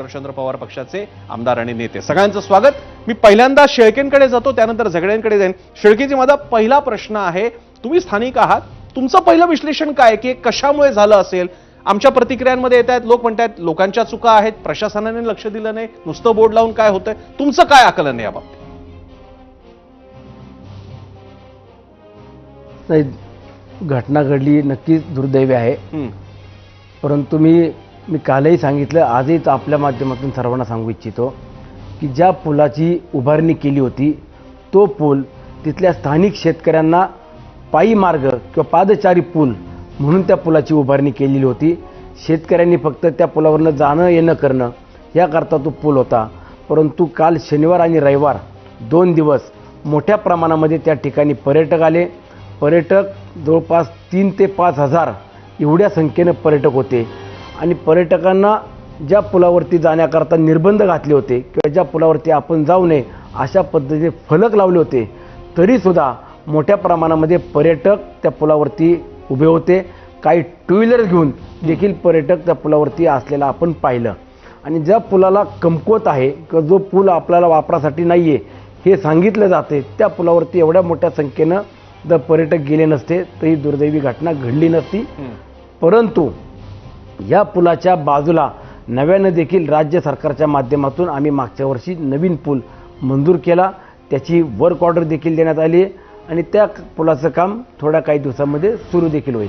शरदचंद्र पवार पक्षाचे आमदार आणि नेते सगळ्यांचं स्वागत। मी पहिल्यांदा शेळकेंकडे जातो, त्यानंतर झगड्यांकडे जाईन। शेळकेजी, माझा पहिला प्रश्न आहे, तुम्ही स्थानिक आहात, तुमचं पहिलं विश्लेषण काय की कशामुळे झालं असेल? आमच्या प्रतिक्रियांमध्ये येत आहेत, लोक म्हणतात लोकांच्या चुका आहेत, प्रशासनाने लक्ष दिलं नाही, नुसतं बोर्ड लावून काय होतंय? तुमचं काय आकलन आहे याबाबतीत? घटना घडली, नक्कीच दुर्दैवी आहे। परंतु मी कालही सांगितलं, आजही आपल्या माध्यमातून सर्वांना सांगू इच्छितो की ज्या पुलाची उभारणी केली होती तो पूल तिथल्या स्थानिक शेतकऱ्यांना पायी मार्ग किंवा पादचारी पूल म्हणून त्या पुलाची उभारणी केलेली होती। शेतकऱ्यांनी फक्त त्या पुलावरनं जाणं येणं करणं याकरता तो पूल होता। परंतु काल शनिवार आणि रविवार 2 दिवस मोठ्या प्रमाणामध्ये त्या ठिकाणी पर्यटक आले। पर्यटक जवळपास 3 ते 5 हजार एवढ्या संख्येने पर्यटक होते आणि पर्यटकांना ज्या पुलावरती जाण्याकरता निर्बंध घातले होते किंवा ज्या पुलावरती आपण जाऊ नये अशा पद्धतीने फलक लावले होते, तरीसुद्धा मोठ्या प्रमाणामध्ये पर्यटक त्या पुलावरती उभे होते। काही टू व्हीलर घेऊन देखील पर्यटक त्या पुलावरती असलेला आपण पाहिलं। आणि ज्या पुलाला कमकुवत आहे किंवा जो पूल आपल्याला वापरासाठी नाही आहे हे सांगितलं जाते, त्या पुलावरती एवढ्या मोठ्या संख्येनं जर पर्यटक गेले नसते तर ही दुर्दैवी घटना घडली नसती। परंतु या पुलाच्या बाजूला नव्यानं देखील राज्य सरकारच्या माध्यमातून आम्ही मागच्या वर्षी नवीन पूल मंजूर केला, त्याची वर्क ऑर्डर देखील देण्यात आली आणि त्या पुलाचं काम थोड्या काही दिवसांमध्ये सुरू देखील होईल।